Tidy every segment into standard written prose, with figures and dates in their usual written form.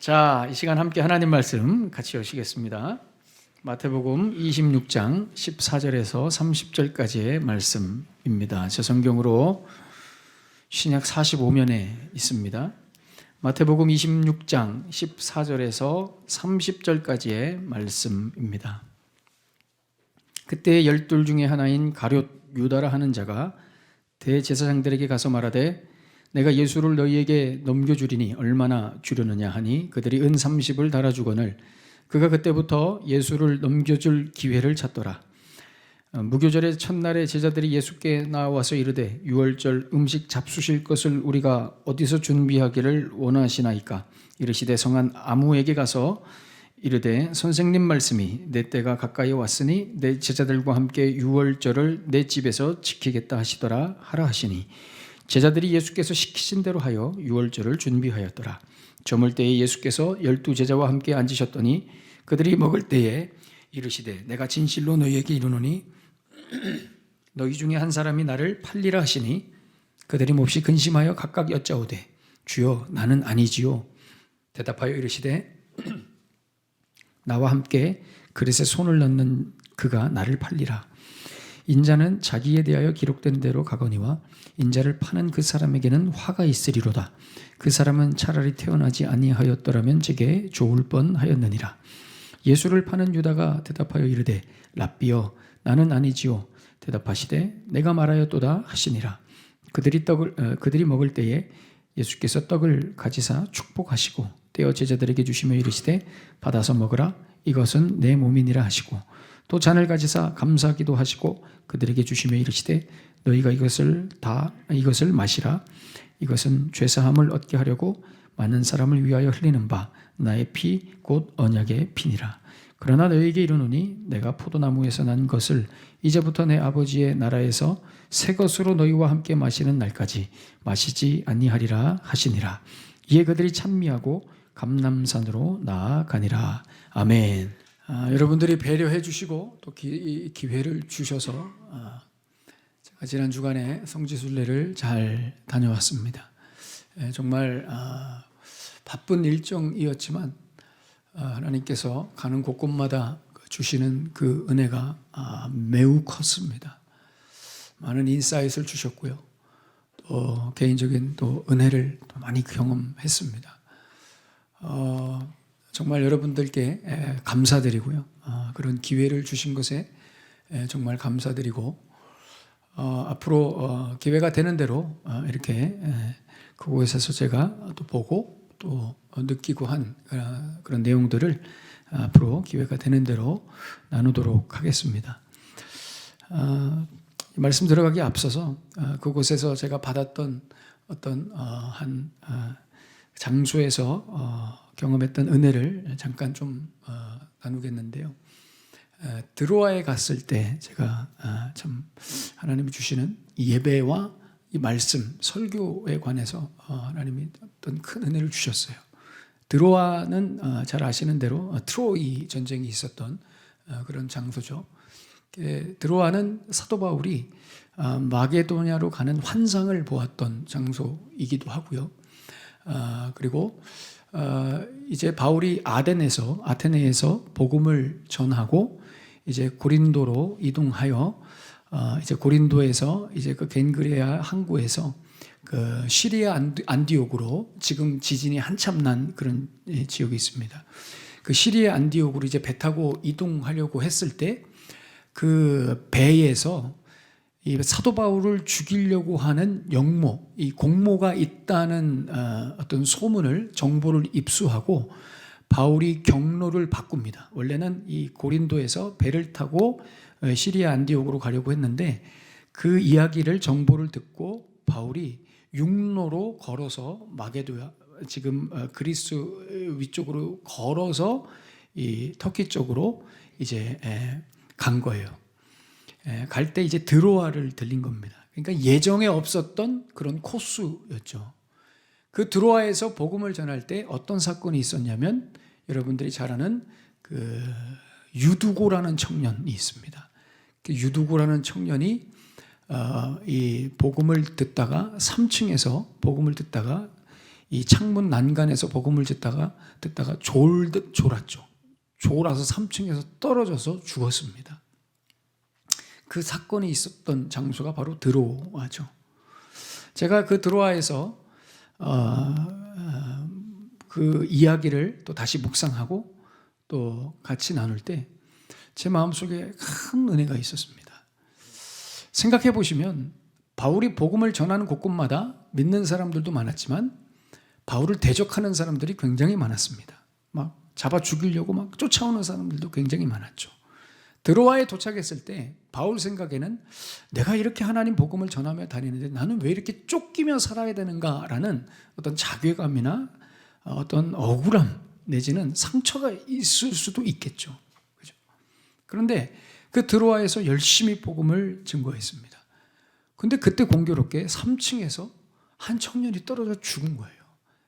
자, 이 시간 함께 하나님 말씀 같이 여시겠습니다. 마태복음 26장 14절에서 30절까지의 말씀입니다. 제 성경으로 신약 45면에 있습니다. 마태복음 26장 14절에서 30절까지의 말씀입니다. 그때 12 중에 하나인 가룟 유다라 하는 자가 대제사장들에게 가서 말하되 내가 예수를 너희에게 넘겨주리니 얼마나 주려느냐 하니 그들이 은 30을 달아주거늘 그가 그때부터 예수를 넘겨줄 기회를 찾더라. 무교절의 첫날에 제자들이 예수께 나와서 이르되 유월절 음식 잡수실 것을 우리가 어디서 준비하기를 원하시나이까? 이르시되 성한 아무에게 가서 이르되 선생님 말씀이 내 때가 가까이 왔으니 내 제자들과 함께 유월절을 내 집에서 지키겠다 하시더라 하라 하시니 제자들이 예수께서 시키신 대로 하여 유월절을 준비하였더라. 저물 때에 예수께서 12 제자와 함께 앉으셨더니 그들이 먹을 때에 이르시되 내가 진실로 너희에게 이르노니 너희 중에 한 사람이 나를 팔리라 하시니 그들이 몹시 근심하여 각각 여짜오되 주여 나는 아니지요. 대답하여 이르시되 나와 함께 그릇에 손을 넣는 그가 나를 팔리라. 인자는 자기에 대하여 기록된 대로 가거니와 인자를 파는 그 사람에게는 화가 있으리로다. 그 사람은 차라리 태어나지 아니하였더라면 제게 좋을 뻔하였느니라. 예수를 파는 유다가 대답하여 이르되 랍비여 나는 아니지요. 대답하시되 내가 말하였도다 하시니라. 그들이 먹을 때에 예수께서 떡을 가지사 축복하시고 떼어 제자들에게 주시며 이르시되 받아서 먹으라 이것은 내 몸이니라 하시고 또 잔을 가지사 감사기도 하시고 그들에게 주시며 이르시되 너희가 이것을 마시라 이것은 죄사함을 얻게 하려고 많은 사람을 위하여 흘리는 바 나의 피 곧 언약의 피니라. 그러나 너희에게 이르노니 내가 포도나무에서 난 것을 이제부터 내 아버지의 나라에서 새 것으로 너희와 함께 마시는 날까지 마시지 아니하리라 하시니라. 이에 그들이 찬미하고 감람산으로 나아가니라. 아멘. 여러분들이 배려해 주시고 또 기회를 주셔서 제가 지난 주간에 성지순례를 잘 다녀왔습니다. 정말 바쁜 일정이었지만 하나님께서 가는 곳곳마다 주시는 그 은혜가 매우 컸습니다. 많은 인사이트를 주셨고요. 또 개인적인 또 은혜를 또 많이 경험했습니다. 정말 여러분들께 감사드리고요. 그런 기회를 주신 것에 정말 감사드리고 앞으로 기회가 되는 대로 이렇게 그곳에서 제가 또 보고 또 느끼고 한 그런 내용들을 앞으로 기회가 되는 대로 나누도록 하겠습니다. 말씀 들어가기 앞서서 그곳에서 제가 받았던 어떤 한 장소에서 경험했던 은혜를 잠깐 좀 나누겠는데요. 드로아에 갔을 때 제가 참 하나님이 주시는 이 예배와 이 말씀, 설교에 관해서 하나님이 어떤 큰 은혜를 주셨어요. 드로아는 잘 아시는 대로 트로이 전쟁이 있었던 그런 장소죠. 드로아는 사도 바울이 마게도냐로 가는 환상을 보았던 장소이기도 하고요. 그리고 이제 바울이 아테네에서 복음을 전하고 이제 고린도로 이동하여 이제 고린도에서 이제 그 겐그레아 항구에서 그 시리아 안디옥으로 지금 지진이 한참 난 그런 지역이 있습니다. 그 시리아 안디옥으로 이제 배 타고 이동하려고 했을 때 그 배에서 이 사도 바울을 죽이려고 하는 영모, 이 공모가 있다는 어떤 정보를 입수하고 바울이 경로를 바꿉니다. 원래는 이 고린도에서 배를 타고 시리아 안디옥으로 가려고 했는데 그 이야기를 정보를 듣고 바울이 육로로 걸어서 마게도야 지금 그리스 위쪽으로 걸어서 이 터키 쪽으로 이제 간 거예요. 갈 때 이제 드로아를 들린 겁니다. 그러니까 예정에 없었던 그런 코스였죠. 그 드로아에서 복음을 전할 때 어떤 사건이 있었냐면 여러분들이 잘 아는 그 유두고라는 청년이 있습니다. 그 유두고라는 청년이 이 복음을 듣다가 3층에서 복음을 듣다가 이 창문 난간에서 복음을 듣다가 졸았죠. 졸아서 3층에서 떨어져서 죽었습니다. 그 사건이 있었던 장소가 바로 드로아죠. 제가 그 드로아에서 그 이야기를 또 다시 묵상하고 또 같이 나눌 때 제 마음속에 큰 은혜가 있었습니다. 생각해 보시면 바울이 복음을 전하는 곳곳마다 믿는 사람들도 많았지만 바울을 대적하는 사람들이 굉장히 많았습니다. 막 잡아 죽이려고 막 쫓아오는 사람들도 굉장히 많았죠. 드로아에 도착했을 때 바울 생각에는 내가 이렇게 하나님 복음을 전하며 다니는데 나는 왜 이렇게 쫓기며 살아야 되는가라는 어떤 자괴감이나 어떤 억울함 내지는 상처가 있을 수도 있겠죠. 그죠? 그런데 그 드로아에서 열심히 복음을 증거했습니다. 근데 그때 공교롭게 3층에서 한 청년이 떨어져 죽은 거예요.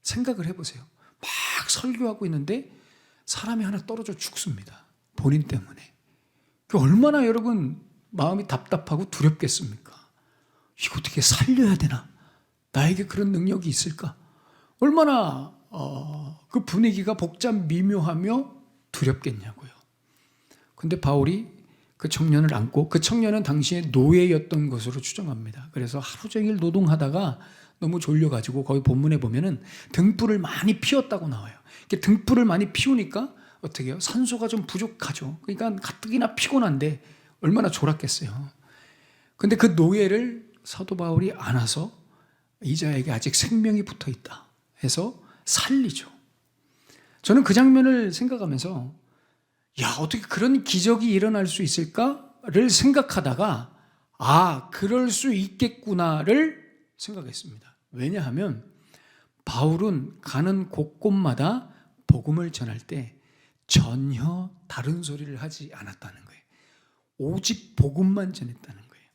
생각을 해보세요. 막 설교하고 있는데 사람이 하나 떨어져 죽습니다. 본인 때문에. 얼마나 여러분 마음이 답답하고 두렵겠습니까? 이거 어떻게 살려야 되나? 나에게 그런 능력이 있을까? 얼마나 그 분위기가 복잡 미묘하며 두렵겠냐고요. 근데 바울이 그 청년을 안고, 그 청년은 당시에 노예였던 것으로 추정합니다. 그래서 하루 종일 노동하다가 너무 졸려가지고 거기 본문에 보면은 등불을 많이 피웠다고 나와요. 이렇게 등불을 많이 피우니까 어떻게 해요? 산소가 좀 부족하죠. 그러니까 가뜩이나 피곤한데 얼마나 졸았겠어요. 근데 그 노예를 사도 바울이 안아서 이 자에게 아직 생명이 붙어 있다 해서 살리죠. 저는 그 장면을 생각하면서 야, 어떻게 그런 기적이 일어날 수 있을까를 생각하다가 그럴 수 있겠구나를 생각했습니다. 왜냐하면 바울은 가는 곳곳마다 복음을 전할 때 전혀 다른 소리를 하지 않았다는 거예요. 오직 복음만 전했다는 거예요.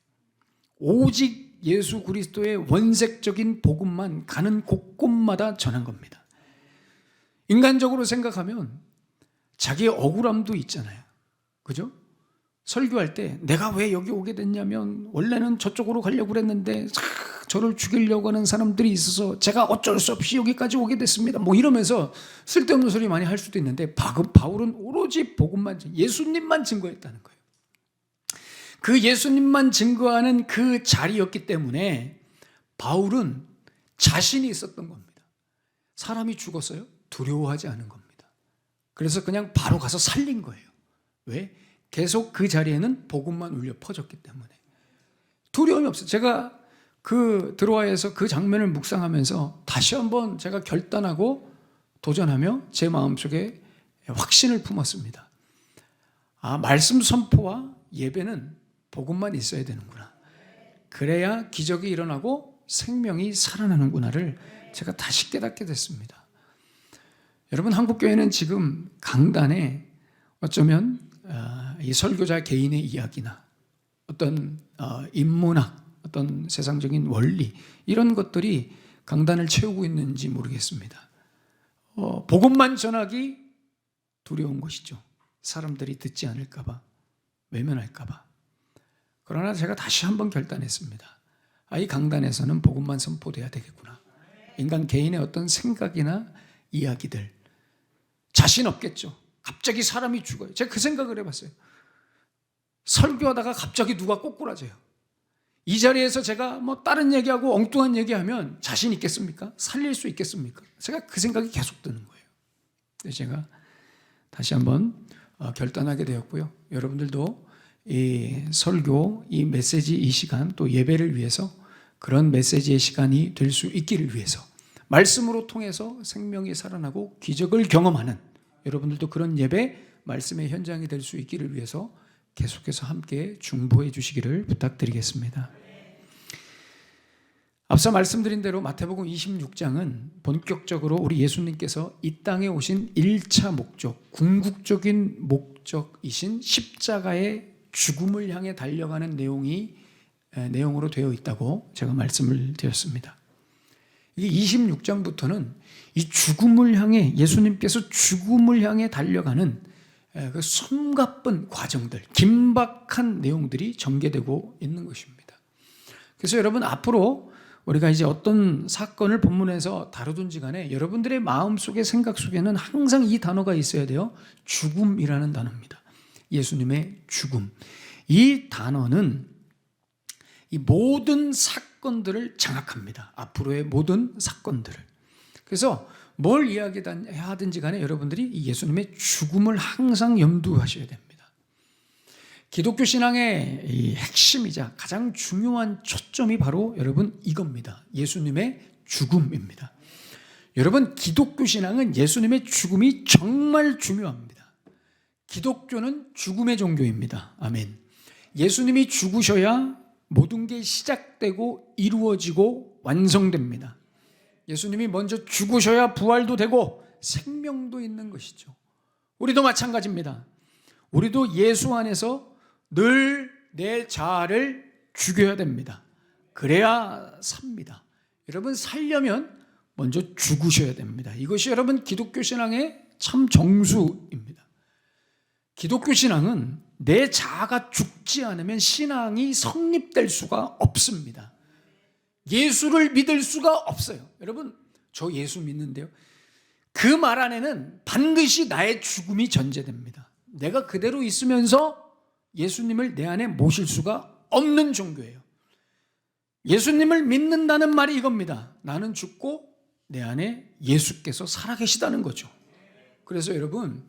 오직 예수 그리스도의 원색적인 복음만 가는 곳곳마다 전한 겁니다. 인간적으로 생각하면 자기의 억울함도 있잖아요. 그죠? 설교할 때 내가 왜 여기 오게 됐냐면 원래는 저쪽으로 가려고 그랬는데 저를 죽이려고 하는 사람들이 있어서 제가 어쩔 수 없이 여기까지 오게 됐습니다. 뭐 이러면서 쓸데없는 소리 많이 할 수도 있는데 바울은 오로지 복음만, 예수님만 증거했다는 거예요. 그 예수님만 증거하는 그 자리였기 때문에 바울은 자신이 있었던 겁니다. 사람이 죽었어요? 두려워하지 않은 겁니다. 그래서 그냥 바로 가서 살린 거예요. 왜? 계속 그 자리에는 복음만 울려 퍼졌기 때문에 두려움이 없어요. 제가 그 드로아에서 그 장면을 묵상하면서 다시 한번 제가 결단하고 도전하며 제 마음속에 확신을 품었습니다. 말씀 선포와 예배는 복음만 있어야 되는구나. 그래야 기적이 일어나고 생명이 살아나는구나를 제가 다시 깨닫게 됐습니다. 여러분, 한국교회는 지금 강단에 어쩌면 이 설교자 개인의 이야기나 어떤 인문학, 어떤 세상적인 원리 이런 것들이 강단을 채우고 있는지 모르겠습니다. 복음만 전하기 두려운 것이죠. 사람들이 듣지 않을까 봐, 외면할까 봐. 그러나 제가 다시 한번 결단했습니다. 이 강단에서는 복음만 선포돼야 되겠구나. 인간 개인의 어떤 생각이나 이야기들 자신 없겠죠. 갑자기 사람이 죽어요. 제가 그 생각을 해봤어요. 설교하다가 갑자기 누가 꼬꾸라져요. 이 자리에서 제가 뭐 다른 얘기하고 엉뚱한 얘기하면 자신 있겠습니까? 살릴 수 있겠습니까? 제가 그 생각이 계속 드는 거예요. 그래서 제가 다시 한번 결단하게 되었고요. 여러분들도 이 설교, 이 메시지, 이 시간 또 예배를 위해서 그런 메시지의 시간이 될 수 있기를 위해서 말씀으로 통해서 생명이 살아나고 기적을 경험하는 여러분들도 그런 예배, 말씀의 현장이 될 수 있기를 위해서 계속해서 함께 중보해 주시기를 부탁드리겠습니다. 앞서 말씀드린 대로 마태복음 26장은 본격적으로 우리 예수님께서 이 땅에 오신 1차 목적, 궁극적인 목적이신 십자가의 죽음을 향해 달려가는 내용으로 되어 있다고 제가 말씀을 드렸습니다. 이게 26장부터는 이 죽음을 향해, 예수님께서 죽음을 향해 달려가는 그 숨가쁜 과정들, 긴박한 내용들이 전개되고 있는 것입니다. 그래서 여러분, 앞으로 우리가 이제 어떤 사건을 본문에서 다루든지 간에 여러분들의 마음속에 생각 속에는 항상 이 단어가 있어야 돼요. 죽음이라는 단어입니다. 예수님의 죽음. 이 단어는 이 모든 사건들을 장악합니다. 앞으로의 모든 사건들을. 그래서 뭘 이야기하든지 간에 여러분들이 이 예수님의 죽음을 항상 염두하셔야 됩니다. 기독교 신앙의 이 핵심이자 가장 중요한 초점이 바로 여러분 이겁니다. 예수님의 죽음입니다. 여러분, 기독교 신앙은 예수님의 죽음이 정말 중요합니다. 기독교는 죽음의 종교입니다. 아멘. 예수님이 죽으셔야 모든 게 시작되고 이루어지고 완성됩니다. 예수님이 먼저 죽으셔야 부활도 되고 생명도 있는 것이죠. 우리도 마찬가지입니다. 우리도 예수 안에서 늘 내 자아를 죽여야 됩니다. 그래야 삽니다. 여러분, 살려면 먼저 죽으셔야 됩니다. 이것이 여러분 기독교 신앙의 참 정수입니다. 기독교 신앙은 내 자아가 죽지 않으면 신앙이 성립될 수가 없습니다. 예수를 믿을 수가 없어요. 여러분, 저 예수 믿는데요. 그 말 안에는 반드시 나의 죽음이 전제됩니다. 내가 그대로 있으면서 예수님을 내 안에 모실 수가 없는 종교예요. 예수님을 믿는다는 말이 이겁니다. 나는 죽고 내 안에 예수께서 살아계시다는 거죠. 그래서 여러분,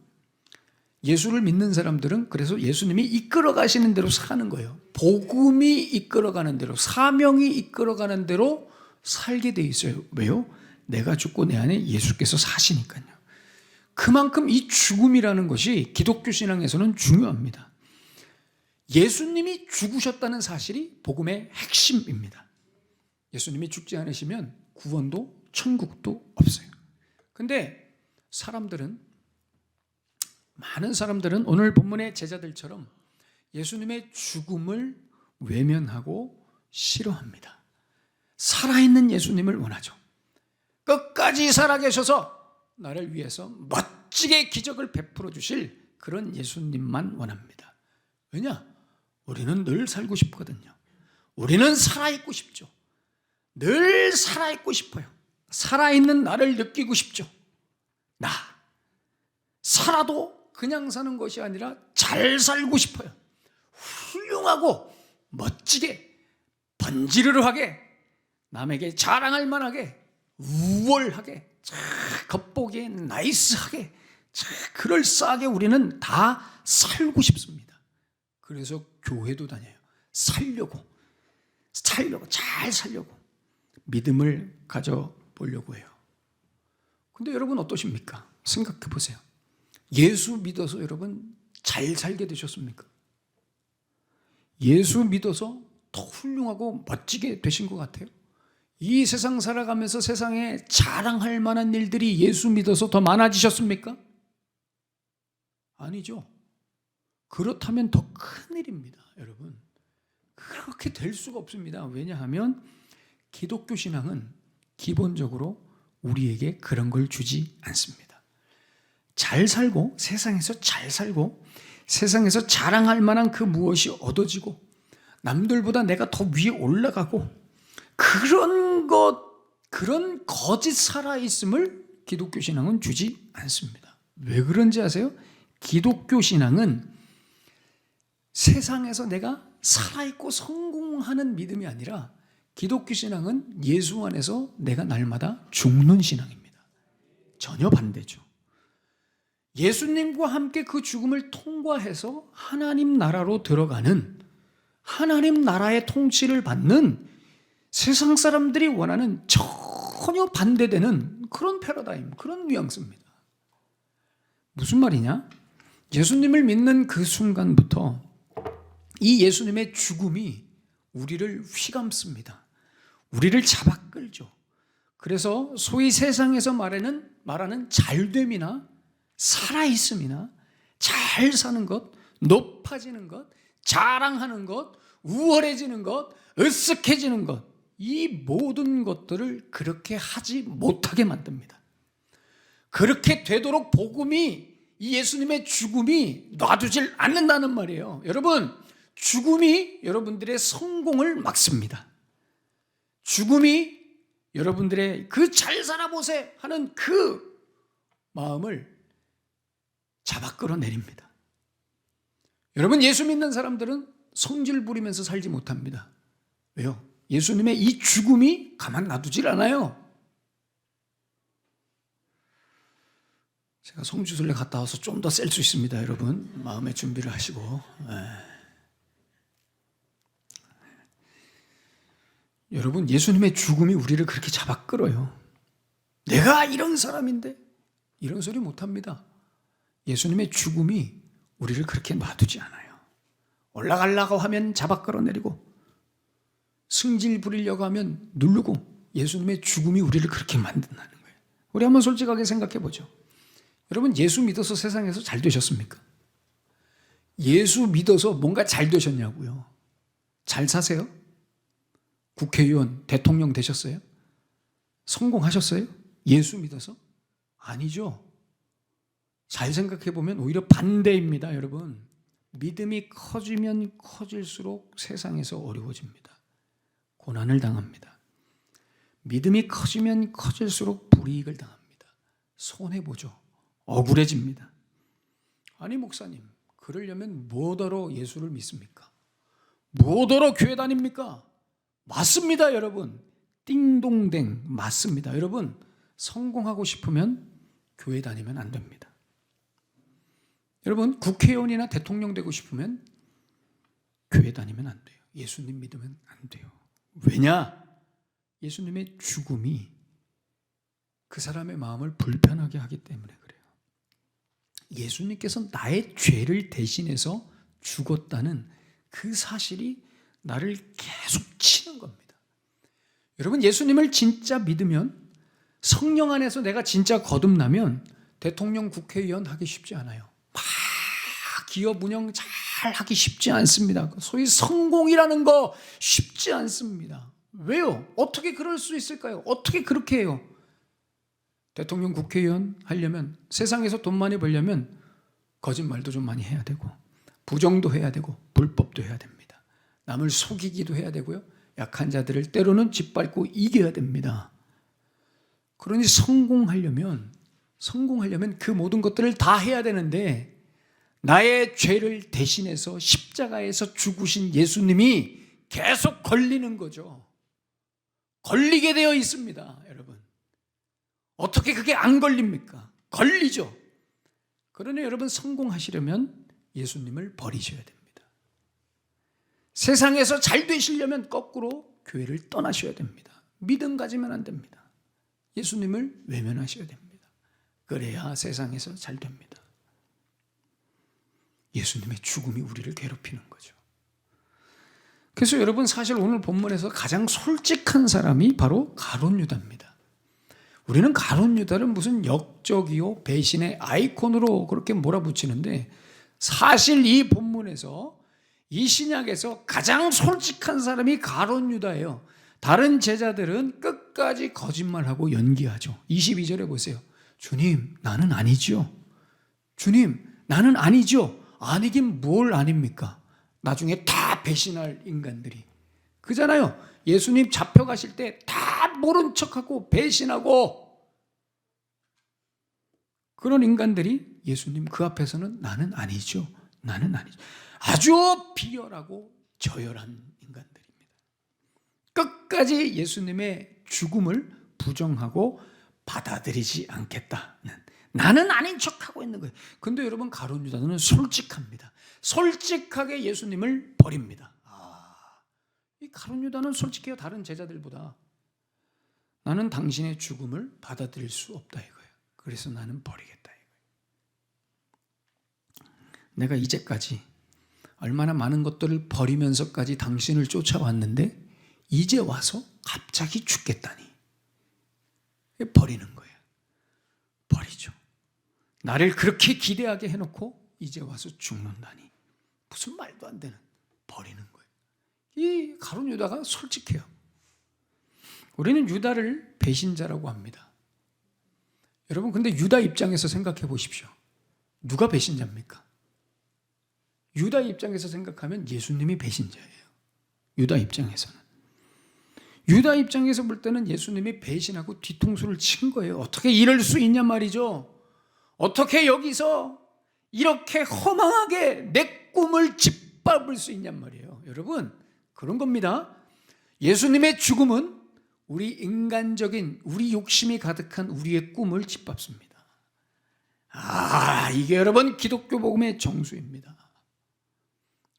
예수를 믿는 사람들은 그래서 예수님이 이끌어 가시는 대로 사는 거예요. 복음이 이끌어가는 대로, 사명이 이끌어가는 대로 살게 돼 있어요. 왜요? 내가 죽고 내 안에 예수께서 사시니까요. 그만큼 이 죽음이라는 것이 기독교 신앙에서는 중요합니다. 예수님이 죽으셨다는 사실이 복음의 핵심입니다. 예수님이 죽지 않으시면 구원도 천국도 없어요. 근데 많은 사람들은 오늘 본문의 제자들처럼 예수님의 죽음을 외면하고 싫어합니다. 살아있는 예수님을 원하죠. 끝까지 살아계셔서 나를 위해서 멋지게 기적을 베풀어 주실 그런 예수님만 원합니다. 왜냐? 우리는 늘 살고 싶거든요. 우리는 살아있고 싶죠. 늘 살아있고 싶어요. 살아있는 나를 느끼고 싶죠. 나 살아도 그냥 사는 것이 아니라 잘 살고 싶어요. 훌륭하고 멋지게 번지르르하게 남에게 자랑할 만하게 우월하게 겉보기에 나이스하게 그럴싸하게 우리는 다 살고 싶습니다. 그래서 교회도 다녀요. 살려고 잘 살려고 믿음을 가져보려고 해요. 근데 여러분 어떠십니까? 생각해 보세요. 예수 믿어서 여러분 잘 살게 되셨습니까? 예수 믿어서 더 훌륭하고 멋지게 되신 것 같아요? 이 세상 살아가면서 세상에 자랑할 만한 일들이 예수 믿어서 더 많아지셨습니까? 아니죠. 그렇다면 더 큰일입니다, 여러분. 그렇게 될 수가 없습니다. 왜냐하면 기독교 신앙은 기본적으로 우리에게 그런 걸 주지 않습니다. 잘 살고 세상에서 잘 살고 세상에서 자랑할 만한 그 무엇이 얻어지고 남들보다 내가 더 위에 올라가고 그런 거짓 살아있음을 기독교 신앙은 주지 않습니다. 왜 그런지 아세요? 기독교 신앙은 세상에서 내가 살아있고 성공하는 믿음이 아니라 기독교 신앙은 예수 안에서 내가 날마다 죽는 신앙입니다. 전혀 반대죠. 예수님과 함께 그 죽음을 통과해서 하나님 나라로 들어가는 하나님 나라의 통치를 받는 세상 사람들이 원하는 전혀 반대되는 그런 패러다임, 그런 뉘앙스입니다. 무슨 말이냐? 예수님을 믿는 그 순간부터 이 예수님의 죽음이 우리를 휘감습니다. 우리를 잡아 끌죠. 그래서 소위 세상에서 말하는 잘됨이나 살아있음이나 잘 사는 것, 높아지는 것, 자랑하는 것, 우월해지는 것, 으쓱해지는 것, 이 모든 것들을 그렇게 하지 못하게 만듭니다. 그렇게 되도록 복음이, 이 예수님의 죽음이 놔두질 않는다는 말이에요. 여러분, 죽음이 여러분들의 성공을 막습니다. 죽음이 여러분들의 그 잘 살아보세 하는 그 마음을 잡아 끌어내립니다. 여러분, 예수 믿는 사람들은 성질 부리면서 살지 못합니다. 왜요? 예수님의 이 죽음이 가만 놔두질 않아요. 제가 성주순례 갔다 와서 좀 더 셀 수 있습니다. 여러분, 마음의 준비를 하시고. 여러분, 예수님의 죽음이 우리를 그렇게 잡아 끌어요. 내가 이런 사람인데 이런 소리 못합니다. 예수님의 죽음이 우리를 그렇게 놔두지 않아요. 올라가려고 하면 잡아 끌어내리고, 승질 부리려고 하면 누르고, 예수님의 죽음이 우리를 그렇게 만든다는 거예요. 우리 한번 솔직하게 생각해 보죠. 여러분, 예수 믿어서 세상에서 잘 되셨습니까? 예수 믿어서 뭔가 잘 되셨냐고요? 잘 사세요? 국회의원, 대통령 되셨어요? 성공하셨어요? 예수 믿어서? 아니죠. 잘 생각해 보면 오히려 반대입니다, 여러분. 믿음이 커지면 커질수록 세상에서 어려워집니다. 고난을 당합니다. 믿음이 커지면 커질수록 불이익을 당합니다. 손해보죠. 억울해집니다. 아니, 목사님, 그러려면 뭐더러 예수를 믿습니까? 뭐더러 교회 다닙니까? 맞습니다, 여러분. 띵동댕 맞습니다. 여러분, 성공하고 싶으면 교회 다니면 안 됩니다. 여러분, 국회의원이나 대통령 되고 싶으면 교회 다니면 안 돼요. 예수님 믿으면 안 돼요. 왜냐? 예수님의 죽음이 그 사람의 마음을 불편하게 하기 때문에 그래요. 예수님께서 나의 죄를 대신해서 죽었다는 그 사실이 나를 계속 치는 겁니다. 여러분, 예수님을 진짜 믿으면, 성령 안에서 내가 진짜 거듭나면 대통령, 국회의원 하기 쉽지 않아요. 막 기업 운영 잘 하기 쉽지 않습니다. 소위 성공이라는 거 쉽지 않습니다. 왜요? 어떻게 그럴 수 있을까요? 어떻게 그렇게 해요? 대통령, 국회의원 하려면, 세상에서 돈 많이 벌려면 거짓말도 좀 많이 해야 되고, 부정도 해야 되고, 불법도 해야 됩니다. 남을 속이기도 해야 되고요. 약한 자들을 때로는 짓밟고 이겨야 됩니다. 그러니 성공하려면 그 모든 것들을 다 해야 되는데, 나의 죄를 대신해서 십자가에서 죽으신 예수님이 계속 걸리는 거죠. 걸리게 되어 있습니다, 여러분. 어떻게 그게 안 걸립니까? 걸리죠. 그러니 여러분, 성공하시려면 예수님을 버리셔야 됩니다. 세상에서 잘 되시려면 거꾸로 교회를 떠나셔야 됩니다. 믿음 가지면 안 됩니다. 예수님을 외면하셔야 됩니다. 그래야 세상에서 잘 됩니다. 예수님의 죽음이 우리를 괴롭히는 거죠. 그래서 여러분, 사실 오늘 본문에서 가장 솔직한 사람이 바로 가룟 유다입니다. 우리는 가룟 유다를 무슨 역적이요, 배신의 아이콘으로 그렇게 몰아붙이는데, 사실 이 본문에서, 이 신약에서 가장 솔직한 사람이 가룟 유다예요. 다른 제자들은 끝까지 거짓말하고 연기하죠. 22절에 보세요. 주님, 나는 아니죠. 주님, 나는 아니죠. 아니긴 뭘 아닙니까? 나중에 다 배신할 인간들이 그잖아요. 예수님 잡혀가실 때 다 모른 척하고 배신하고 그런 인간들이 예수님 그 앞에서는 나는 아니죠. 나는 아니죠. 아주 비열하고 저열한 인간들입니다. 끝까지 예수님의 죽음을 부정하고 받아들이지 않겠다는, 나는 아닌 척하고 있는 거예요. 근데 여러분, 가룟 유다는 솔직합니다. 솔직하게 예수님을 버립니다. 이 가룟 유다는 솔직해요. 다른 제자들보다. 나는 당신의 죽음을 받아들일 수 없다 이거예요. 그래서 나는 버리겠다 이거예요. 내가 이제까지 얼마나 많은 것들을 버리면서까지 당신을 쫓아왔는데 이제 와서 갑자기 죽겠다니. 버리는 거예요. 버리죠. 나를 그렇게 기대하게 해놓고 이제 와서 죽는다니. 무슨 말도 안 되는, 버리는 거예요. 이 가룟 유다가 솔직해요. 우리는 유다를 배신자라고 합니다. 여러분, 근데 유다 입장에서 생각해 보십시오. 누가 배신자입니까? 유다 입장에서 생각하면 예수님이 배신자예요. 유다 입장에서는. 유다 입장에서 볼 때는 예수님이 배신하고 뒤통수를 친 거예요. 어떻게 이럴 수 있냔 말이죠. 어떻게 여기서 이렇게 허망하게 내 꿈을 짓밟을 수 있냔 말이에요. 여러분, 그런 겁니다. 예수님의 죽음은 우리 인간적인, 우리 욕심이 가득한 우리의 꿈을 짓밟습니다. 이게 여러분 기독교 복음의 정수입니다.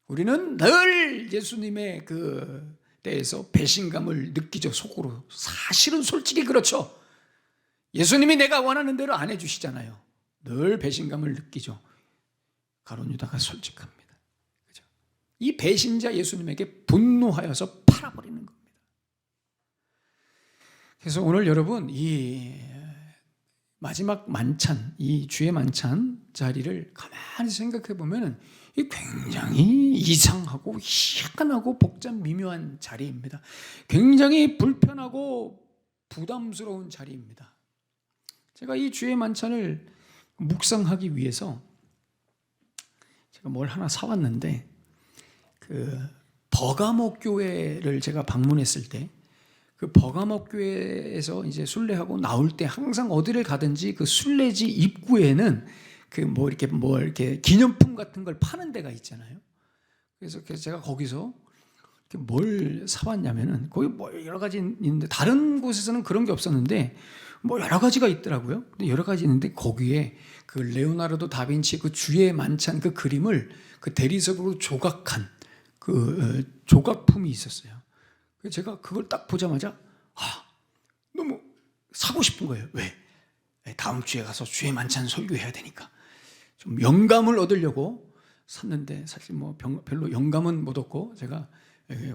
우리는 늘 예수님의 그 대해서 배신감을 느끼죠. 속으로. 사실은 솔직히 그렇죠. 예수님이 내가 원하는 대로 안 해주시잖아요. 늘 배신감을 느끼죠. 가룟 유다가 솔직합니다. 그죠? 이 배신자 예수님에게 분노하여서 팔아버리는 겁니다. 그래서 오늘 여러분 이 마지막 만찬, 이 주의 만찬 자리를 가만히 생각해 보면 이 굉장히 이상하고 희한하고 복잡 미묘한 자리입니다. 굉장히 불편하고 부담스러운 자리입니다. 제가 이 주의 만찬을 묵상하기 위해서 제가 뭘 하나 사왔는데, 그 버가모 교회를 제가 방문했을 때 그 버가모 교회에서 이제 순례하고 나올 때 항상 어디를 가든지 그 순례지 입구에는 그 이렇게 기념품 같은 걸 파는 데가 있잖아요. 그래서 제가 거기서 뭘 사왔냐면은 거기 뭐 여러 가지 있는데 다른 곳에서는 그런 게 없었는데 뭐 여러 가지가 있더라고요. 근데 여러 가지 있는데 거기에 그 레오나르도 다빈치 그 주의 만찬 그 그림을 그 대리석으로 조각한 그 조각품이 있었어요. 제가 그걸 딱 보자마자 너무 사고 싶은 거예요. 왜? 다음 주에 가서 주의 만찬 설교해야 되니까 좀 영감을 얻으려고 샀는데 사실 뭐 별로 영감은 못 얻고 제가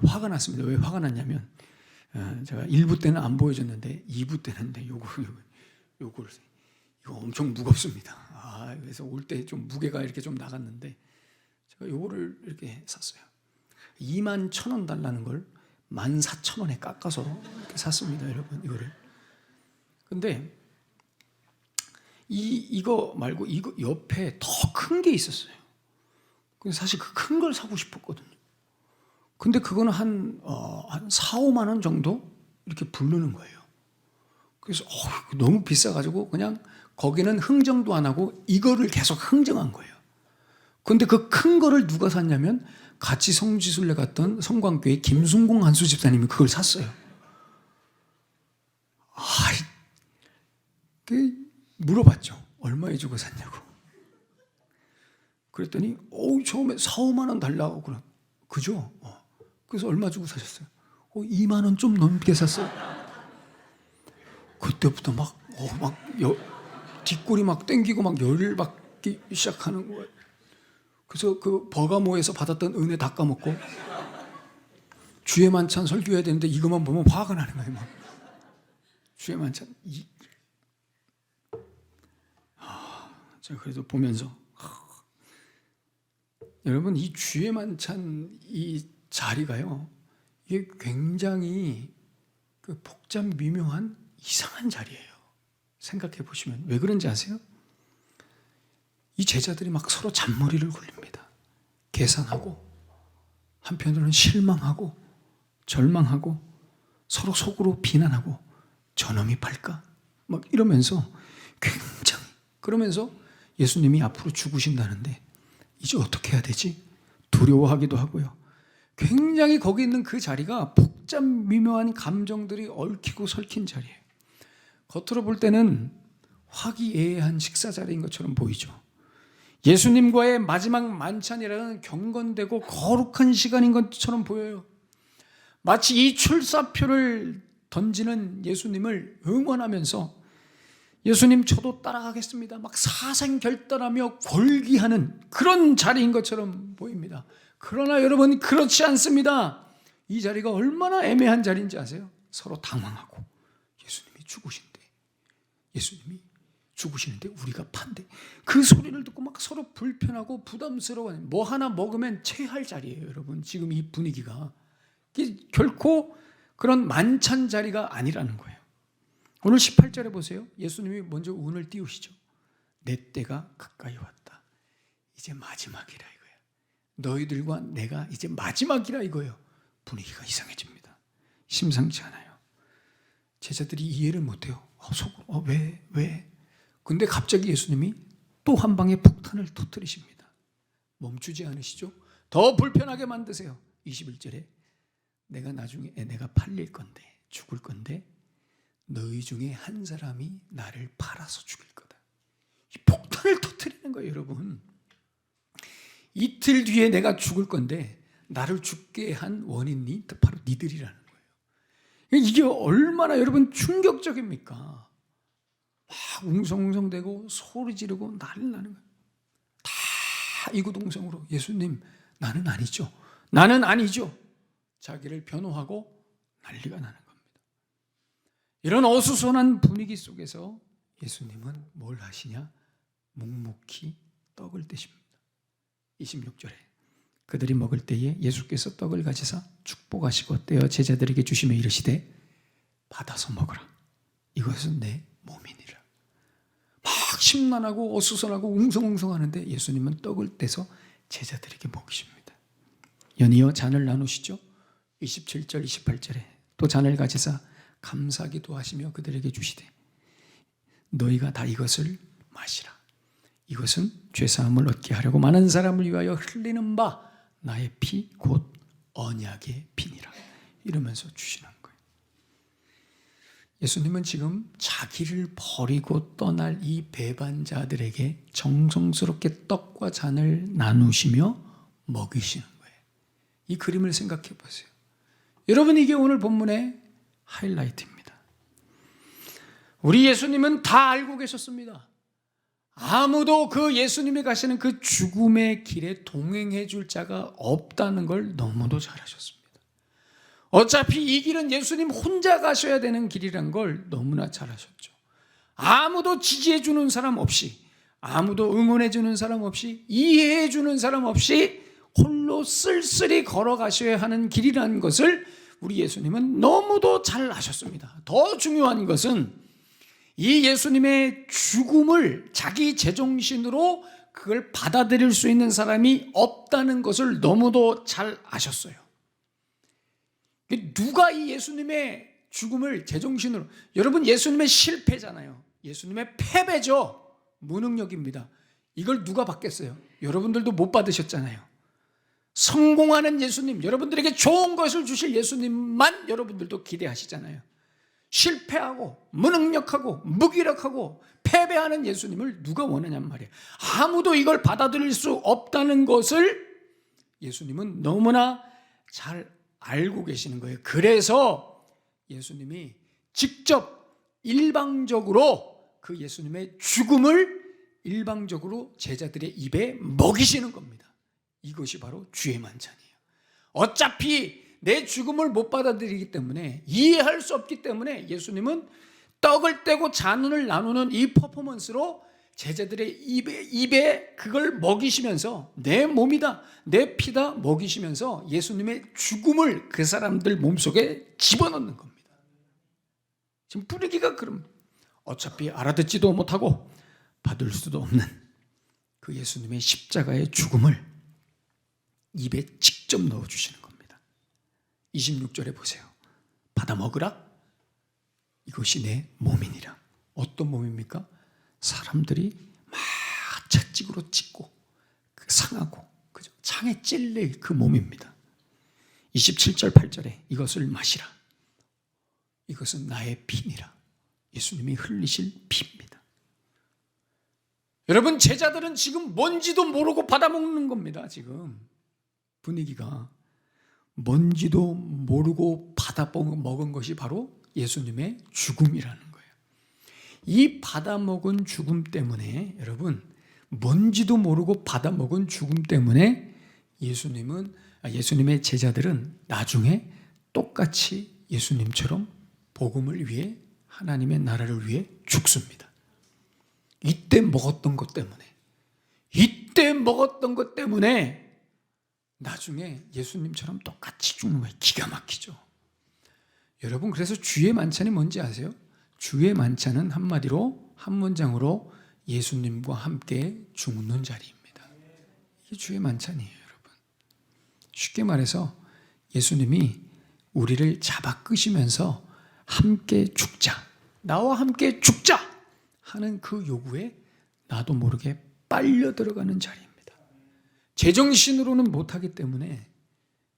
화가 났습니다. 왜 화가 났냐면 제가 1부 때는 안 보여줬는데 2부 때는 이거 엄청 무겁습니다. 그래서 올 때 좀 무게가 이렇게 좀 나갔는데 제가 이거를 이렇게 샀어요. 21,000원 달라는 걸 14,000원에 깎아서 이렇게 샀습니다, 여러분, 이거를. 근데 이거 말고 이거 옆에 더 큰 게 있었어요. 근데 사실 그 큰 걸 사고 싶었거든요. 근데 그거는 한 4, 5만 원 정도 이렇게 부르는 거예요. 그래서 너무 비싸가지고 그냥 거기는 흥정도 안 하고 이거를 계속 흥정한 거예요. 근데 그 큰 거를 누가 샀냐면 같이 성지순례 갔던 성광교회 김순공 한수 집사님이 그걸 샀어요. 물어봤죠. 얼마에 주고 샀냐고. 그랬더니 처음에 4, 5만 원 달라고 그래. 그죠? 그래서 얼마 주고 사셨어요? 2만 원 좀 넘게 샀어요. 그때부터 뒷골이 막 땡기고 막 열을 받기 시작하는 거예요. 그래서 그 버가모에서 받았던 은혜 다 까먹고 주의 만찬 설교해야 되는데 이것만 보면 화가 나는 거예요. 막. 주의 만찬 제가 그래도 보면서 여러분 이 주의 만찬 이 자리가요, 이게 굉장히 그 복잡 미묘한 이상한 자리예요. 생각해 보시면 왜 그런지 아세요? 이 제자들이 막 서로 잔머리를 굴립니다. 계산하고 한편으로는 실망하고 절망하고 서로 속으로 비난하고 저놈이 팔까? 막 이러면서 굉장히 그러면서 예수님이 앞으로 죽으신다는데 이제 어떻게 해야 되지? 두려워하기도 하고요. 굉장히 거기 있는 그 자리가 복잡 미묘한 감정들이 얽히고 설킨 자리예요. 겉으로 볼 때는 화기애애한 식사 자리인 것처럼 보이죠. 예수님과의 마지막 만찬이라는 경건되고 거룩한 시간인 것처럼 보여요. 마치 이 출사표를 던지는 예수님을 응원하면서 예수님 저도 따라가겠습니다. 막 사생결단하며 골기하는 그런 자리인 것처럼 보입니다. 그러나 여러분 그렇지 않습니다. 이 자리가 얼마나 애매한 자리인지 아세요? 서로 당황하고 예수님이 죽으시는데 우리가 판대. 그 소리를 듣고 막 서로 불편하고 부담스러워. 뭐 하나 먹으면 체할 자리예요, 여러분. 지금 이 분위기가 결코 그런 만찬 자리가 아니라는 거예요. 오늘 18절에 보세요. 예수님이 먼저 운을 띄우시죠. 내 때가 가까이 왔다. 이제 마지막이라 이거예요. 너희들과 내가 이제 마지막이라 이거예요. 분위기가 이상해집니다. 심상치 않아요. 제자들이 이해를 못해요. 속으로 왜? 근데 갑자기 예수님이 또 한 방에 폭탄을 터뜨리십니다. 멈추지 않으시죠? 더 불편하게 만드세요. 21절에 내가 나중에 내가 팔릴 건데, 죽을 건데 너희 중에 한 사람이 나를 팔아서 죽일 거다. 이 폭탄을 터뜨리는 거예요, 여러분. 이틀 뒤에 내가 죽을 건데 나를 죽게 한 원인이 바로 니들이라는 거예요. 이게 얼마나 여러분 충격적입니까? 막 웅성웅성대고 소리 지르고 난리 나는 거예요. 다 이구동성으로 예수님 나는 아니죠. 나는 아니죠. 자기를 변호하고 난리가 나는 겁니다. 이런 어수선한 분위기 속에서 예수님은 뭘 하시냐? 묵묵히 떡을 떼십니다. 26절에 그들이 먹을 때에 예수께서 떡을 가지사 축복하시고 떼어 제자들에게 주시며 이르시되 받아서 먹으라. 이것은 내 몸이니라. 막 심란하고 어수선하고 웅성웅성하는데 예수님은 떡을 떼서 제자들에게 먹이십니다. 연이어 잔을 나누시죠. 27절 28절에 또 잔을 가지사 감사기도 하시며 그들에게 주시되 너희가 다 이것을 마시라. 이것은 죄사함을 얻게 하려고 많은 사람을 위하여 흘리는 바 나의 피 곧 언약의 피니라. 이러면서 주시는 거예요. 예수님은 지금 자기를 버리고 떠날 이 배반자들에게 정성스럽게 떡과 잔을 나누시며 먹이시는 거예요. 이 그림을 생각해 보세요. 여러분, 이게 오늘 본문의 하이라이트입니다. 우리 예수님은 다 알고 계셨습니다. 아무도 그 예수님이 가시는 그 죽음의 길에 동행해 줄 자가 없다는 걸 너무도 잘 아셨습니다. 어차피 이 길은 예수님 혼자 가셔야 되는 길이란 걸 너무나 잘 아셨죠. 아무도 지지해 주는 사람 없이, 아무도 응원해 주는 사람 없이, 이해해 주는 사람 없이 홀로 쓸쓸히 걸어가셔야 하는 길이라는 것을 우리 예수님은 너무도 잘 아셨습니다. 더 중요한 것은 이 예수님의 죽음을 자기 제정신으로 그걸 받아들일 수 있는 사람이 없다는 것을 너무도 잘 아셨어요. 누가 이 예수님의 죽음을 제정신으로, 여러분 예수님의 실패잖아요. 예수님의 패배죠. 무능력입니다. 이걸 누가 받겠어요? 여러분들도 못 받으셨잖아요. 성공하는 예수님, 여러분들에게 좋은 것을 주실 예수님만 여러분들도 기대하시잖아요. 실패하고 무능력하고 무기력하고 패배하는 예수님을 누가 원하냔 말이에요. 아무도 이걸 받아들일 수 없다는 것을 예수님은 너무나 잘 알고 계시는 거예요. 그래서 예수님이 직접 일방적으로 그 예수님의 죽음을 일방적으로 제자들의 입에 먹이시는 겁니다. 이것이 바로 주의 만찬이에요. 어차피 내 죽음을 못 받아들이기 때문에, 이해할 수 없기 때문에 예수님은 떡을 떼고 잔을 나누는 이 퍼포먼스로 제자들의 입에 그걸 먹이시면서 내 몸이다, 내 피다 먹이시면서 예수님의 죽음을 그 사람들 몸속에 집어넣는 겁니다. 지금 분위기가 그럼 어차피 알아듣지도 못하고 받을 수도 없는 그 예수님의 십자가의 죽음을 입에 직접 넣어주시는 겁니다. 26절에 보세요. 받아 먹으라. 이것이 내 몸이니라. 어떤 몸입니까? 사람들이 막 채찍으로 찢고 상하고 그죠? 창에 찔릴 그 몸입니다. 27절 8절에 이것을 마시라. 이것은 나의 피니라. 예수님이 흘리실 피입니다. 여러분, 제자들은 지금 뭔지도 모르고 받아먹는 겁니다. 지금 분위기가 뭔지도 모르고 받아먹은 것이 바로 예수님의 죽음이라는 거예요. 이 받아먹은 죽음 때문에, 여러분, 뭔지도 모르고 받아먹은 죽음 때문에 예수님의 제자들은 나중에 똑같이 예수님처럼 복음을 위해, 하나님의 나라를 위해 죽습니다. 이때 먹었던 것 때문에 나중에 예수님처럼 똑같이 죽는 거예요. 기가 막히죠. 여러분, 그래서 주의 만찬이 뭔지 아세요? 주의 만찬은 한마디로, 한 문장으로 예수님과 함께 죽는 자리입니다. 이게 주의 만찬이에요, 여러분. 쉽게 말해서 예수님이 우리를 잡아 끄시면서 함께 죽자, 나와 함께 죽자 하는 그 요구에 나도 모르게 빨려 들어가는 자리입니다. 제정신으로는 못하기 때문에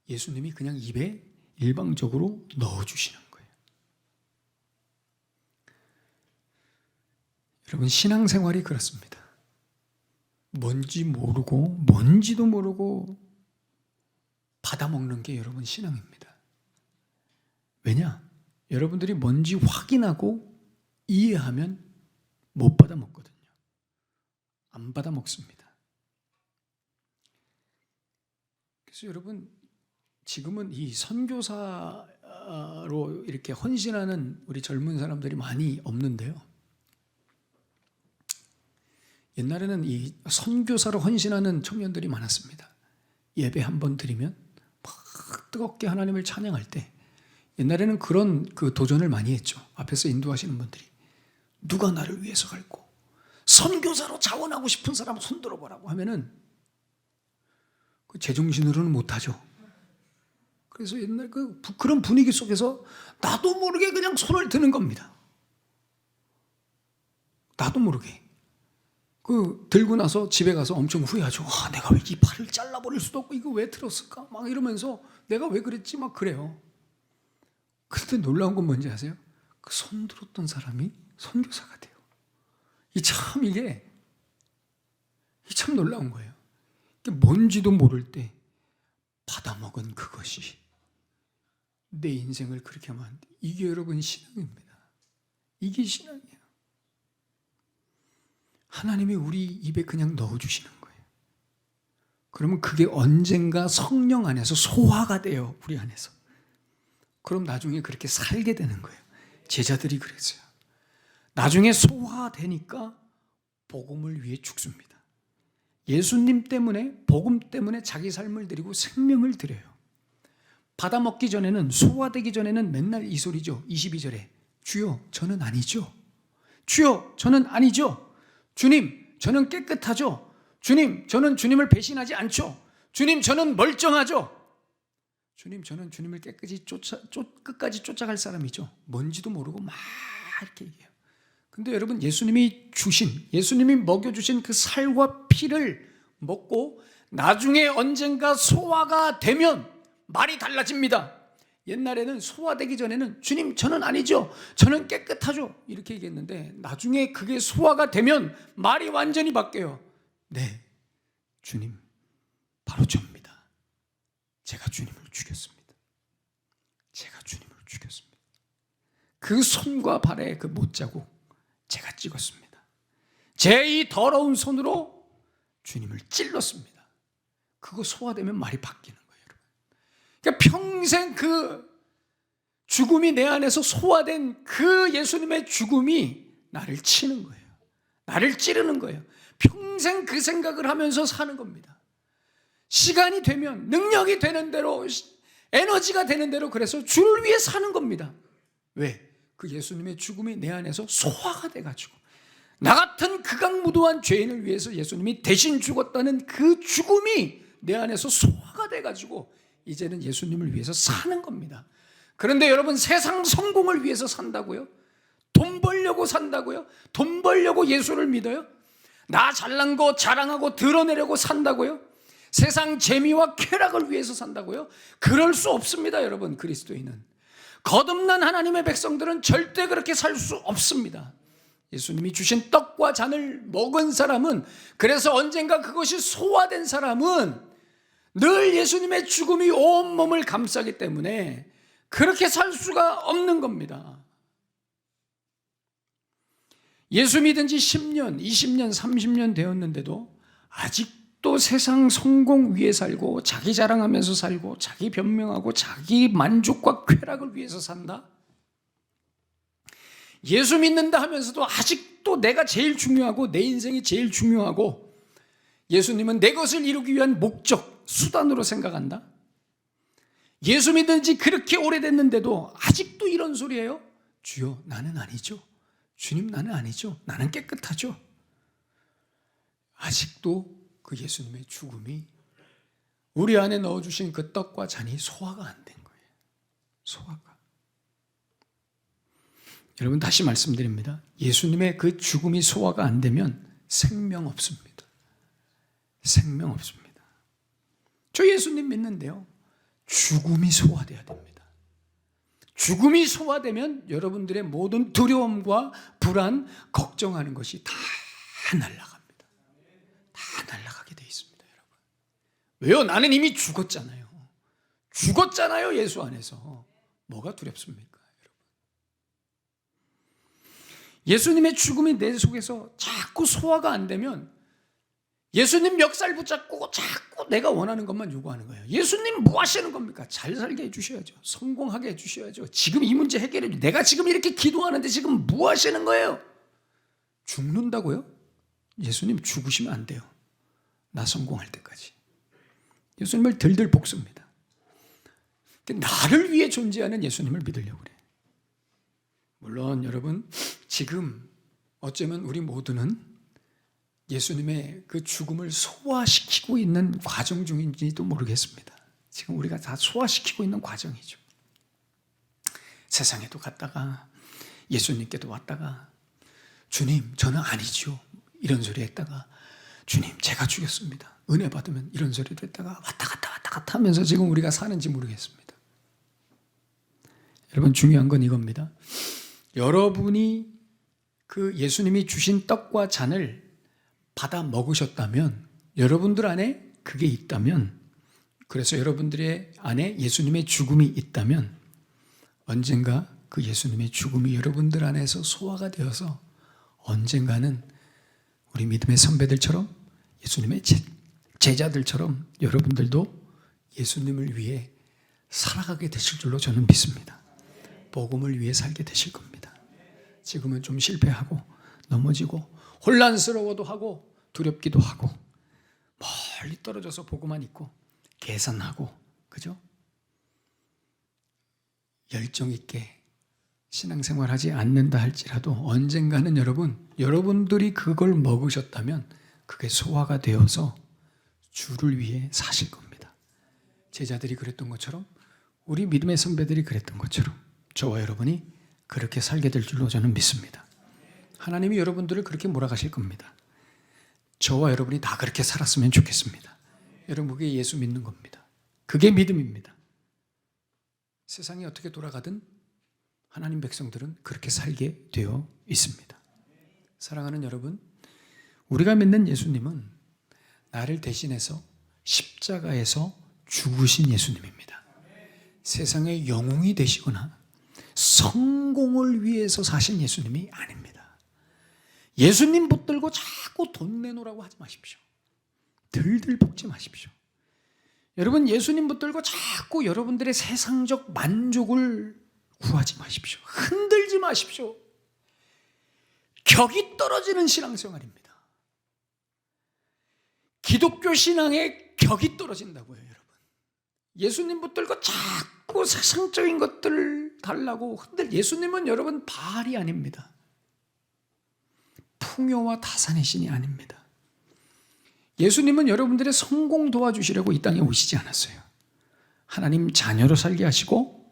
예수님이 그냥 입에 일방적으로 넣어주시는 거예요. 여러분, 신앙생활이 그렇습니다. 뭔지도 모르고 받아먹는 게 여러분 신앙입니다. 왜냐? 여러분들이 뭔지 확인하고 이해하면 못 받아먹거든요. 안 받아먹습니다. 그래서 여러분, 지금은 이 선교사로 이렇게 헌신하는 우리 젊은 사람들이 많이 없는데요. 옛날에는 이 선교사로 헌신하는 청년들이 많았습니다. 예배 한 번 드리면 막 뜨겁게 하나님을 찬양할 때, 옛날에는 그런 도전을 많이 했죠. 앞에서 인도하시는 분들이 누가 나를 위해서 갈고, 선교사로 자원하고 싶은 사람 손 들어보라고 하면은 그 제정신으로는 못하죠. 그래서 옛날 그런 분위기 속에서 나도 모르게 그냥 손을 드는 겁니다. 나도 모르게. 들고 나서 집에 가서 엄청 후회하죠. 내가 왜 이 팔을 잘라버릴 수도 없고 이거 왜 들었을까? 막 이러면서 내가 왜 그랬지? 막 그래요. 그런데 놀라운 건 뭔지 아세요? 그 손 들었던 사람이 선교사가 돼요. 이게 참 놀라운 거예요. 뭔지도 모를 때 받아먹은 그것이 내 인생을 그렇게 하면 안 돼. 이게 여러분 신앙입니다. 이게 신앙이에요. 하나님이 우리 입에 그냥 넣어주시는 거예요. 그러면 그게 언젠가 성령 안에서 소화가 돼요. 우리 안에서. 그럼 나중에 그렇게 살게 되는 거예요. 제자들이 그랬어요. 나중에 소화되니까 복음을 위해 죽습니다. 예수님 때문에, 복음 때문에 자기 삶을 드리고 생명을 드려요. 받아먹기 전에는, 소화되기 전에는 맨날 이 소리죠. 22절에 주여 저는 아니죠. 주여 저는 아니죠. 주님 저는 깨끗하죠. 주님 저는 주님을 배신하지 않죠. 주님 저는 멀쩡하죠. 주님 저는 주님을 끝까지 쫓아갈 사람이죠. 뭔지도 모르고 막 이렇게 얘기해요. 근데 여러분, 예수님이 먹여주신 그 살과 피를 먹고 나중에 언젠가 소화가 되면 말이 달라집니다. 옛날에는 소화되기 전에는 주님 저는 아니죠, 저는 깨끗하죠 이렇게 얘기했는데, 나중에 그게 소화가 되면 말이 완전히 바뀌어요. 네, 주님 바로 접니다. 제가 주님을 죽였습니다. 그 손과 발에 그 못자국 제가 찍었습니다. 제 이 더러운 손으로 주님을 찔렀습니다. 그거 소화되면 말이 바뀌는 거예요, 여러분. 그러니까 평생 그 죽음이 내 안에서 소화된 그 예수님의 죽음이 나를 치는 거예요. 나를 찌르는 거예요. 평생 그 생각을 하면서 사는 겁니다. 시간이 되면, 능력이 되는 대로, 에너지가 되는 대로, 그래서 주를 위해 사는 겁니다. 왜? 그 예수님의 죽음이 내 안에서 소화가 돼가지고, 나 같은 극악무도한 죄인을 위해서 예수님이 대신 죽었다는 그 죽음이 내 안에서 소화가 돼가지고 이제는 예수님을 위해서 사는 겁니다. 그런데 여러분, 세상 성공을 위해서 산다고요? 돈 벌려고 산다고요? 돈 벌려고 예수를 믿어요? 나 잘난 거 자랑하고 드러내려고 산다고요? 세상 재미와 쾌락을 위해서 산다고요? 그럴 수 없습니다, 여러분. 그리스도인은, 거듭난 하나님의 백성들은 절대 그렇게 살 수 없습니다. 예수님이 주신 떡과 잔을 먹은 사람은, 그래서 언젠가 그것이 소화된 사람은 늘 예수님의 죽음이 온 몸을 감싸기 때문에 그렇게 살 수가 없는 겁니다. 예수 믿은 지 10년, 20년, 30년 되었는데도 아직도 세상 성공 위해 살고, 자기 자랑하면서 살고, 자기 변명하고, 자기 만족과 쾌락을 위해서 산다? 예수 믿는다 하면서도 아직도 내가 제일 중요하고 내 인생이 제일 중요하고 예수님은 내 것을 이루기 위한 목적, 수단으로 생각한다? 예수 믿은 지 그렇게 오래됐는데도 아직도 이런 소리예요? 주여 나는 아니죠. 주님 나는 아니죠. 나는 깨끗하죠. 아직도 그 예수님의 죽음이 우리 안에 넣어주신 그 떡과 잔이 소화가 안 된 거예요. 소화가. 여러분 다시 말씀드립니다. 예수님의 그 죽음이 소화가 안 되면 생명 없습니다. 생명 없습니다. 저 예수님 믿는데요. 죽음이 소화돼야 됩니다. 죽음이 소화되면 여러분들의 모든 두려움과 불안, 걱정하는 것이 다 날아갑니다. 다 날아가게 돼 있습니다, 여러분. 왜요? 나는 이미 죽었잖아요. 죽었잖아요, 예수 안에서. 뭐가 두렵습니까, 여러분? 예수님의 죽음이 내 속에서 자꾸 소화가 안 되면 예수님 멱살 붙잡고 자꾸 내가 원하는 것만 요구하는 거예요. 예수님 뭐 하시는 겁니까? 잘 살게 해주셔야죠. 성공하게 해주셔야죠. 지금 이 문제 해결해 주세요. 내가 지금 이렇게 기도하는데 지금 뭐 하시는 거예요? 죽는다고요? 예수님 죽으시면 안 돼요. 나 성공할 때까지. 예수님을 들들 볶습니다. 나를 위해 존재하는 예수님을 믿으려고 그래요. 물론 여러분 지금 어쩌면 우리 모두는 예수님의 그 죽음을 소화시키고 있는 과정 중인지도 모르겠습니다. 지금 우리가 다 소화시키고 있는 과정이죠. 세상에도 갔다가 예수님께도 왔다가 주님 저는 아니죠 이런 소리 했다가 주님 제가 죽였습니다. 은혜 받으면 이런 소리도 했다가 왔다 갔다 하면서 지금 우리가 사는지 모르겠습니다. 여러분 중요한 건 이겁니다. 여러분이 그 예수님이 주신 떡과 잔을 받아 먹으셨다면 여러분들 안에 그게 있다면 그래서 여러분들의 안에 예수님의 죽음이 있다면 언젠가 그 예수님의 죽음이 여러분들 안에서 소화가 되어서 언젠가는 우리 믿음의 선배들처럼 예수님의 제자들처럼 여러분들도 예수님을 위해 살아가게 되실 줄로 저는 믿습니다. 복음을 위해 살게 되실 겁니다. 지금은 좀 실패하고 넘어지고 혼란스러워도 하고 두렵기도 하고 멀리 떨어져서 보고만 있고 계산하고 그죠? 열정 있게 신앙생활하지 않는다 할지라도 언젠가는 여러분들이 그걸 먹으셨다면 그게 소화가 되어서 주를 위해 사실 겁니다. 제자들이 그랬던 것처럼 우리 믿음의 선배들이 그랬던 것처럼 저와 여러분이 그렇게 살게 될 줄로 저는 믿습니다. 하나님이 여러분들을 그렇게 몰아가실 겁니다. 저와 여러분이 다 그렇게 살았으면 좋겠습니다. 여러분 그게 예수 믿는 겁니다. 그게 믿음입니다. 세상이 어떻게 돌아가든 하나님 백성들은 그렇게 살게 되어 있습니다. 사랑하는 여러분, 우리가 믿는 예수님은 나를 대신해서 십자가에서 죽으신 예수님입니다. 세상의 영웅이 되시거나 성공을 위해서 사신 예수님이 아닙니다. 예수님 붙들고 자꾸 돈 내놓으라고 하지 마십시오. 들들 볶지 마십시오. 여러분 예수님 붙들고 자꾸 여러분들의 세상적 만족을 구하지 마십시오. 흔들지 마십시오. 격이 떨어지는 신앙생활입니다. 기독교 신앙의 격이 떨어진다고요, 여러분. 예수님 붙들고 자꾸 세상적인 것들을 달라고 예수님은 여러분 바알이 아닙니다. 풍요와 다산의 신이 아닙니다. 예수님은 여러분들의 성공 도와주시려고 이 땅에 오시지 않았어요. 하나님 자녀로 살게 하시고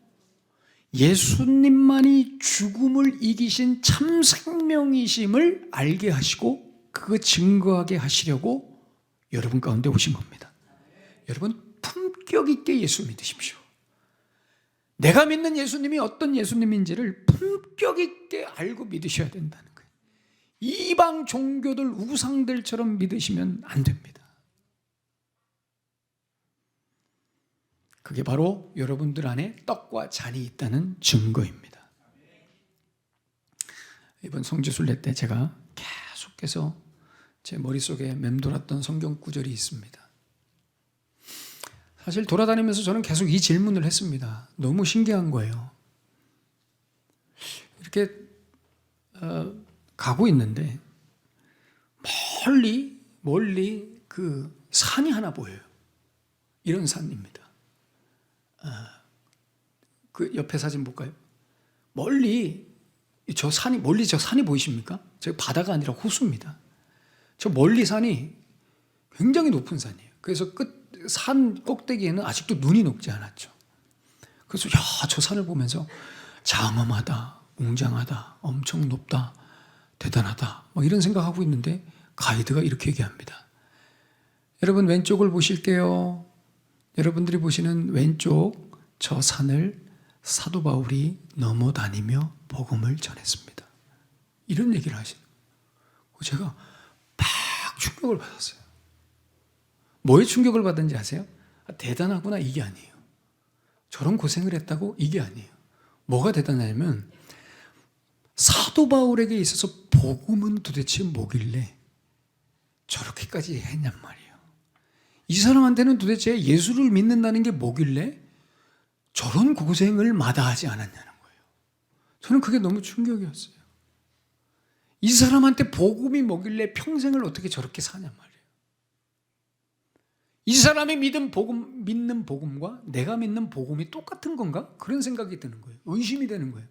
예수님만이 죽음을 이기신 참 생명이심을 알게 하시고 그거 증거하게 하시려고 여러분 가운데 오신 겁니다. 여러분 품격 있게 예수 믿으십시오. 내가 믿는 예수님이 어떤 예수님인지를 품격 있게 알고 믿으셔야 된다는 거예요. 이방 종교들 우상들처럼 믿으시면 안 됩니다. 그게 바로 여러분들 안에 떡과 잔이 있다는 증거입니다. 이번 성지순례 때 제가 계속해서 제 머릿속에 맴돌았던 성경 구절이 있습니다. 사실 돌아다니면서 저는 계속 이 질문을 했습니다. 너무 신기한 거예요. 이렇게 가고 있는데 멀리 그 산이 하나 보여요. 이런 산입니다. 그 옆에 사진 볼까요? 멀리 저 산이 보이십니까? 저 바다가 아니라 호수입니다. 저 멀리 산이 굉장히 높은 산이에요. 그래서 산 꼭대기에는 아직도 눈이 녹지 않았죠. 그래서 저 산을 보면서 장엄하다, 웅장하다, 엄청 높다, 대단하다 막 이런 생각하고 있는데 가이드가 이렇게 얘기합니다. 여러분 왼쪽을 보실게요. 여러분들이 보시는 왼쪽 저 산을 사도 바울이 넘어다니며 복음을 전했습니다. 이런 얘기를 하시는 거예요. 제가 막 충격을 받았어요. 뭐에 충격을 받은지 아세요? 대단하구나 이게 아니에요. 저런 고생을 했다고 이게 아니에요. 뭐가 대단하냐면 사도 바울에게 있어서 복음은 도대체 뭐길래 저렇게까지 했냔 말이에요. 이 사람한테는 도대체 예수를 믿는다는 게 뭐길래 저런 고생을 마다하지 않았냐는 거예요. 저는 그게 너무 충격이었어요. 이 사람한테 복음이 뭐길래 평생을 어떻게 저렇게 사냔 말이에요. 이 사람이 믿는 복음과 내가 믿는 복음이 똑같은 건가? 그런 생각이 드는 거예요. 의심이 되는 거예요.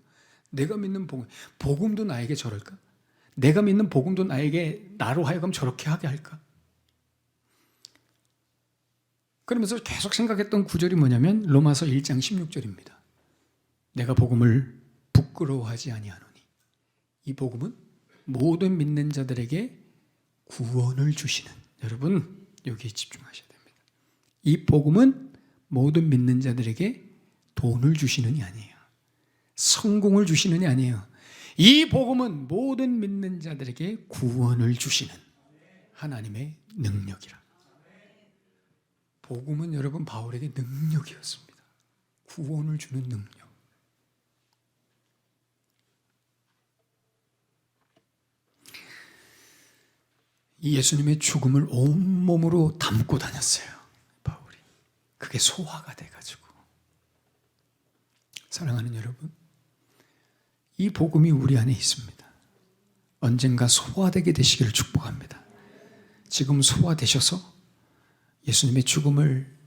내가 믿는 복음도 나에게 저럴까? 내가 믿는 복음도 나로 하여금 저렇게 하게 할까? 그러면서 계속 생각했던 구절이 뭐냐면 로마서 1장 16절입니다. 내가 복음을 부끄러워하지 아니하노니 이 복음은 모든 믿는 자들에게 구원을 주시는, 여러분 여기에 집중하셔야 됩니다. 이 복음은 모든 믿는 자들에게 돈을 주시는이 아니에요. 성공을 주시는이 아니에요. 이 복음은 모든 믿는 자들에게 구원을 주시는 하나님의 능력이라. 복음은 여러분 바울에게 능력이었습니다. 구원을 주는 능력. 이 예수님의 죽음을 온몸으로 담고 다녔어요. 바울이. 그게 소화가 돼가지고. 사랑하는 여러분, 이 복음이 우리 안에 있습니다. 언젠가 소화되게 되시기를 축복합니다. 지금 소화되셔서 예수님의 죽음을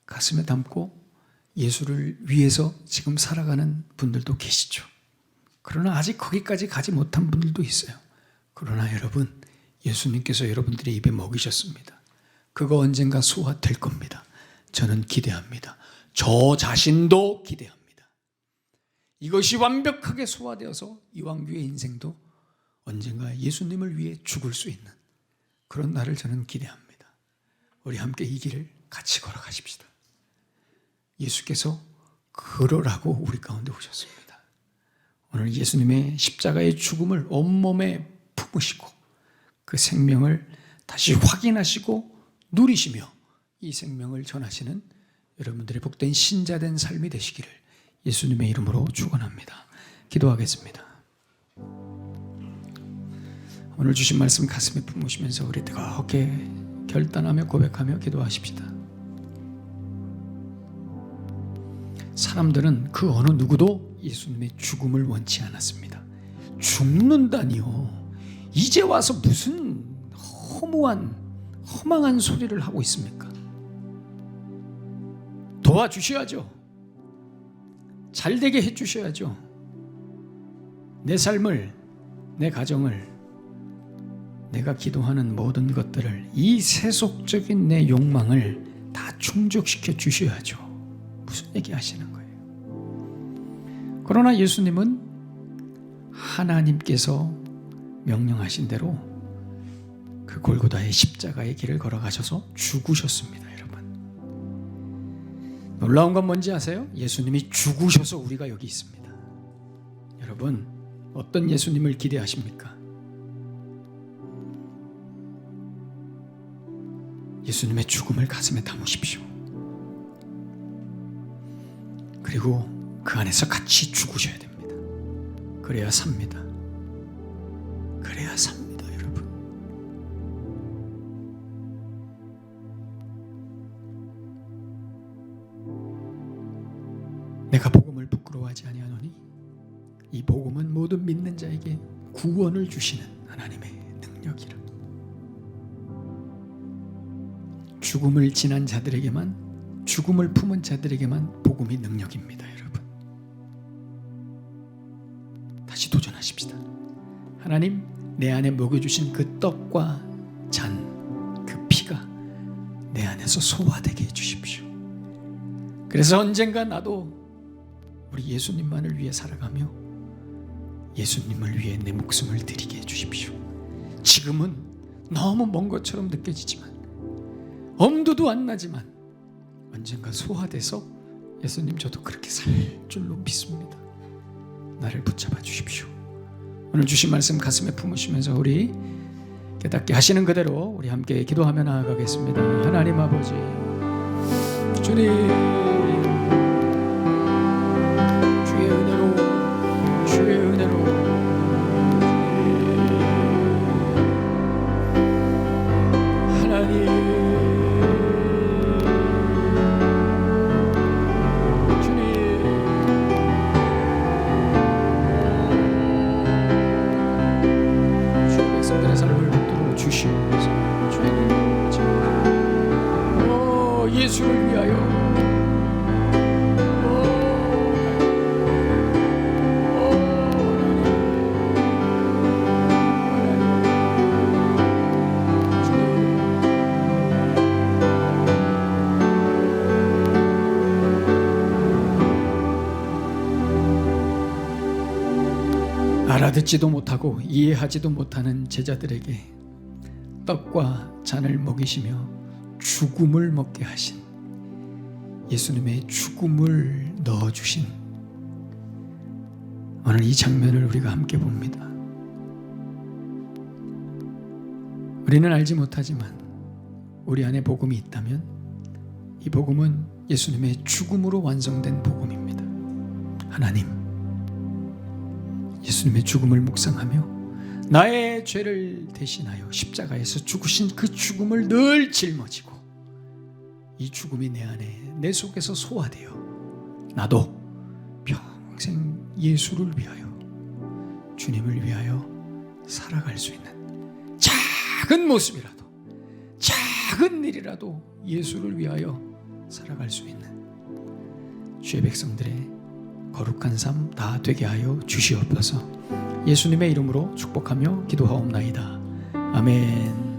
가슴에 담고 예수를 위해서 지금 살아가는 분들도 계시죠. 그러나 아직 거기까지 가지 못한 분들도 있어요. 그러나 여러분, 예수님께서 여러분들의 입에 먹이셨습니다. 그거 언젠가 소화될 겁니다. 저는 기대합니다. 저 자신도 기대합니다. 이것이 완벽하게 소화되어서 이왕규의 인생도 언젠가 예수님을 위해 죽을 수 있는 그런 날을 저는 기대합니다. 우리 함께 이 길을 같이 걸어가십시다. 예수께서 그러라고 우리 가운데 오셨습니다. 오늘 예수님의 십자가의 죽음을 온몸에 품으시고 그 생명을 다시 확인하시고 누리시며 이 생명을 전하시는 여러분들의 복된 신자된 삶이 되시기를 예수님의 이름으로 축원합니다. 기도하겠습니다. 오늘 주신 말씀 가슴에 품으시면서 우리 뜨겁게 결단하며 고백하며 기도하십시다. 사람들은 그 어느 누구도 예수님의 죽음을 원치 않았습니다. 죽는다니요. 이제 와서 무슨 허망한 소리를 하고 있습니까? 도와주셔야죠. 잘되게 해주셔야죠. 내 삶을, 내 가정을, 내가 기도하는 모든 것들을, 이 세속적인 내 욕망을 다 충족시켜 주셔야죠. 무슨 얘기 하시는 거예요? 그러나 예수님은 하나님께서 명령하신 대로 그 골고다의 십자가의 길을 걸어가셔서 죽으셨습니다. 여러분, 놀라운 건 뭔지 아세요? 예수님이 죽으셔서 우리가 여기 있습니다. 여러분, 어떤 예수님을 기대하십니까? 예수님의 죽음을 가슴에 담으십시오. 그리고 그 안에서 같이 죽으셔야 됩니다. 그래야 삽니다. 그래야 삽니다, 여러분. 내가 복음을 부끄러워하지 아니하노니 이 복음은 모든 믿는 자에게 구원을 주시는 하나님의 능력이라. 죽음을 지난 자들에게만, 죽음을 품은 자들에게만 복음이 능력입니다, 여러분. 다시 도전하십시다. 하나님, 내 안에 먹여주신 그 떡과 잔, 그 피가 내 안에서 소화되게 해주십시오. 그래서 언젠가 나도 우리 예수님만을 위해 살아가며 예수님을 위해 내 목숨을 드리게 해주십시오. 지금은 너무 먼 것처럼 느껴지지만, 엄두도 안 나지만 언젠가 소화돼서 예수님 저도 그렇게 살 줄로 믿습니다. 나를 붙잡아 주십시오. 오늘 주신 말씀 가슴에 품으시면서 우리 깨닫게 하시는 그대로 우리 함께 기도하며 나아가겠습니다. 하나님 아버지, 주님, 주의 은혜로, 주의 은혜로 하나님, 예수를 위하여 알아듣지도 못하고 이해하지도 못하는 제자들에게 떡과 잔을 먹이시며 죽음을 먹게 하신 예수님의 죽음을 넣어주신 오늘 이 장면을 우리가 함께 봅니다. 우리는 알지 못하지만 우리 안에 복음이 있다면 이 복음은 예수님의 죽음으로 완성된 복음입니다. 하나님, 예수님의 죽음을 묵상하며 나의 죄를 대신하여 십자가에서 죽으신 그 죽음을 늘 짊어지고 이 죽음이 내 안에, 내 속에서 소화되어 나도 평생 예수를 위하여, 주님을 위하여 살아갈 수 있는 작은 모습이라도, 작은 일이라도 예수를 위하여 살아갈 수 있는 주의 백성들의 거룩한 삶 다 되게 하여 주시옵소서. 예수님의 이름으로 축복하며 기도하옵나이다. 아멘.